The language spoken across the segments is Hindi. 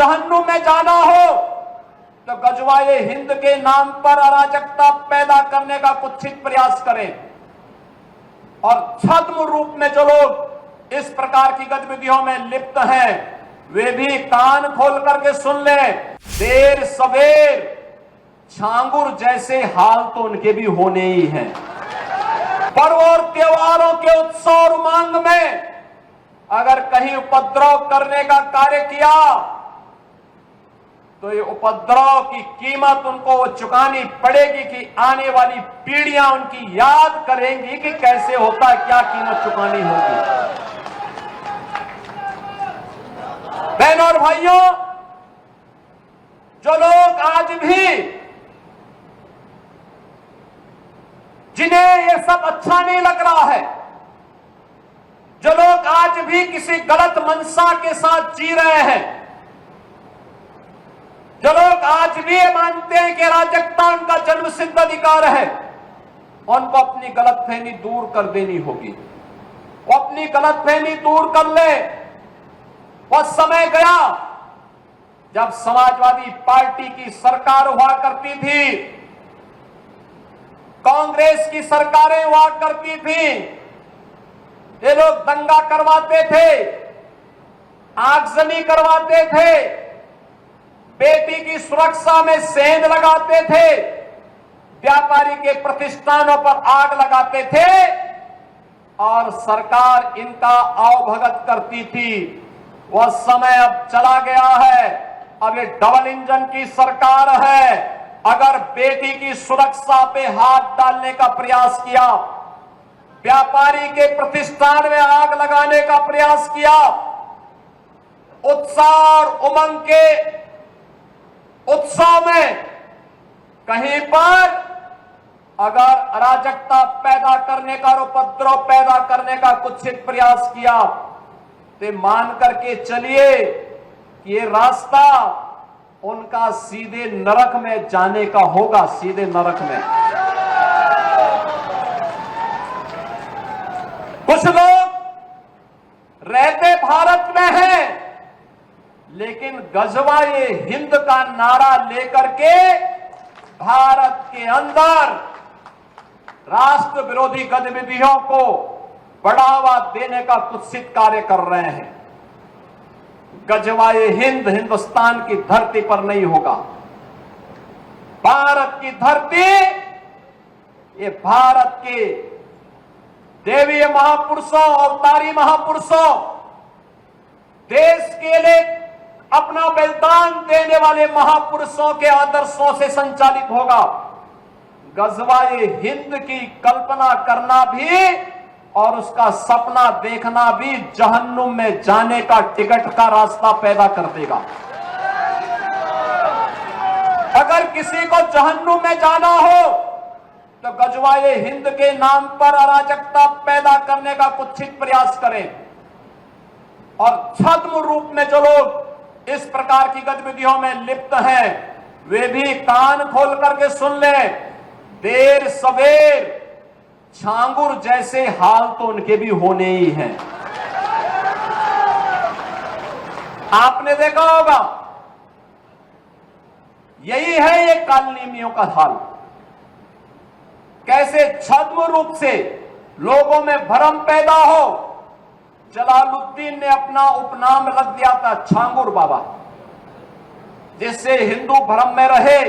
जहन्नुम में जाना हो तो गजवाए हिंद के नाम पर अराजकता पैदा करने का कुत्सित प्रयास करें। और छद्म रूप में जो लोग इस प्रकार की गतिविधियों में लिप्त हैं वे भी कान खोल करके सुन ले, देर सवेर छांगुर जैसे हाल तो उनके भी होने ही हैं। पर्व और त्योहारों के उत्सव और उमंग में अगर कहीं उपद्रव करने का कार्य किया तो ये उपद्रव की कीमत उनको चुकानी पड़ेगी कि आने वाली पीढ़ियां उनकी याद करेंगी कि कैसे होता है, क्या कीमत चुकानी होगी। बहनों और भाइयों, जो लोग आज भी जिन्हें ये सब अच्छा नहीं लग रहा है, जो लोग आज भी किसी गलत मंशा के साथ जी रहे हैं, जो लोग आज भी ये मानते हैं कि अराजकता उनका जन्मसिद्ध अधिकार है, उनको अपनी गलतफहमी दूर कर देनी होगी। वो अपनी गलतफहमी दूर कर ले। वह समय गया जब समाजवादी पार्टी की सरकार हुआ करती थी, कांग्रेस की सरकारें हुआ करती थी, ये लोग दंगा करवाते थे, आगजनी करवाते थे, बेटी की सुरक्षा में सेंध लगाते थे, व्यापारी के प्रतिष्ठानों पर आग लगाते थे और सरकार इनका आवभगत करती थी। वह समय अब चला गया है। अब ये डबल इंजन की सरकार है। अगर बेटी की सुरक्षा पे हाथ डालने का प्रयास किया, व्यापारी के प्रतिष्ठान में आग लगाने का प्रयास किया, उत्साह और उमंग के उत्सव में कहीं पर अगर अराजकता पैदा करने का और उपद्रव पैदा करने का कुत्सित प्रयास किया तो मान करके चलिए कि ये रास्ता उनका सीधे नरक में जाने का होगा, सीधे नरक में। कुछ लोग रहते भारत में हैं लेकिन गजवाए हिंद का नारा लेकर के भारत के अंदर राष्ट्र विरोधी गतिविधियों को बढ़ावा देने का कुत्सित कार्य कर रहे हैं। गजवाए हिंद हिंदुस्तान की धरती पर नहीं होगा। भारत की धरती, ये भारत के देवीय महापुरुषों, अवतारी महापुरुषों, देश के लिए अपना बलिदान देने वाले महापुरुषों के आदर्शों से संचालित होगा। गजवाए हिंद की कल्पना करना भी और उसका सपना देखना भी जहन्नुम में जाने का टिकट का रास्ता पैदा कर देगा। अगर किसी को जहन्नुम में जाना हो तो गजवाए हिंद के नाम पर अराजकता पैदा करने का कुत्सित प्रयास करें। और छद्म रूप में जो लोग इस प्रकार की गतिविधियों में लिप्त हैं वे भी कान खोल करके सुन ले, देर सवेर छांगुर जैसे हाल तो उनके भी होने ही हैं। आपने देखा होगा, यही है ये कालनेमियों का हाल। कैसे छद्म रूप से लोगों में भ्रम पैदा हो। जलालुद्दीन ने अपना उपनाम रख दिया था छांगुर बाबा, जिससे हिंदू भ्रम में रहे,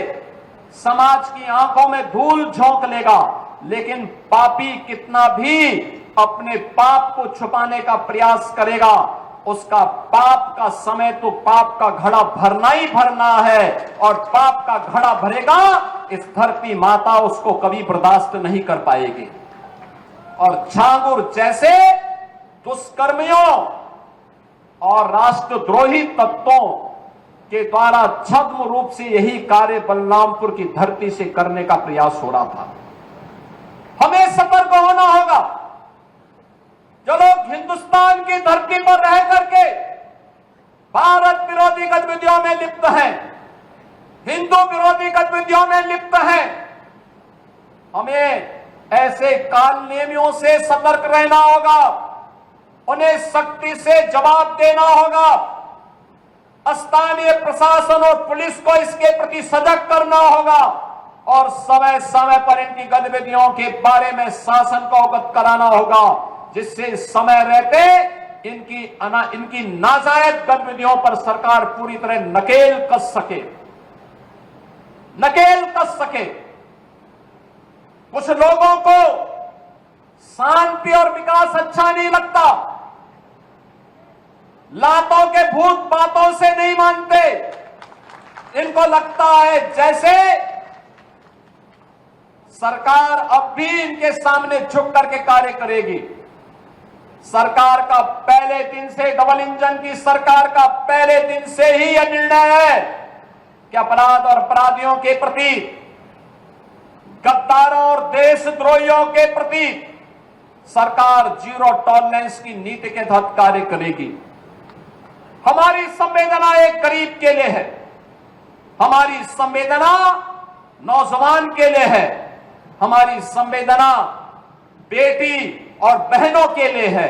समाज की आंखों में धूल झोंक लेगा, लेकिन पापी कितना भी अपने पाप को छुपाने का प्रयास करेगा, उसका पाप का समय तो पाप का घड़ा भरना ही भरना है, और पाप का घड़ा भरेगा इस धरती माता उसको कभी बर्दाश्त नहीं कर पाएगी। और छांगुर जैसे दुष्कर्मियों और राष्ट्रद्रोही तत्वों के द्वारा छद्म रूप से यही कार्य बलरामपुर की धरती से करने का प्रयास हो रहा था। हमें सतर्क होना होगा। जो लोग हिंदुस्तान की धरती पर रह करके भारत विरोधी गतिविधियों में लिप्त हैं, हिंदू विरोधी गतिविधियों में लिप्त हैं, हमें ऐसे कालनेमियों से सतर्क रहना होगा, उन्हें सख्ती से जवाब देना होगा। स्थानीय प्रशासन और पुलिस को इसके प्रति सजग करना होगा और समय समय पर इनकी गतिविधियों के बारे में शासन को अवगत कराना होगा, जिससे समय रहते इनकी नाजायज गतिविधियों पर सरकार पूरी तरह नकेल कस सके। कुछ लोगों को शांति और विकास अच्छा नहीं लगता, लातों के भूत बातों से नहीं मानते। इनको लगता है जैसे सरकार अब भी इनके सामने झुक करके कार्य करेगी। सरकार का पहले दिन से, डबल इंजन की सरकार का पहले दिन से ही यह निर्णय है कि अपराध और अपराधियों के प्रति, गद्दारों और देशद्रोहियों के प्रति सरकार जीरो टॉलरेंस की नीति के तहत कार्य करेगी। हमारी संवेदना एक गरीब के लिए है, हमारी संवेदना नौजवान के लिए है, हमारी संवेदना बेटी और बहनों के लिए है।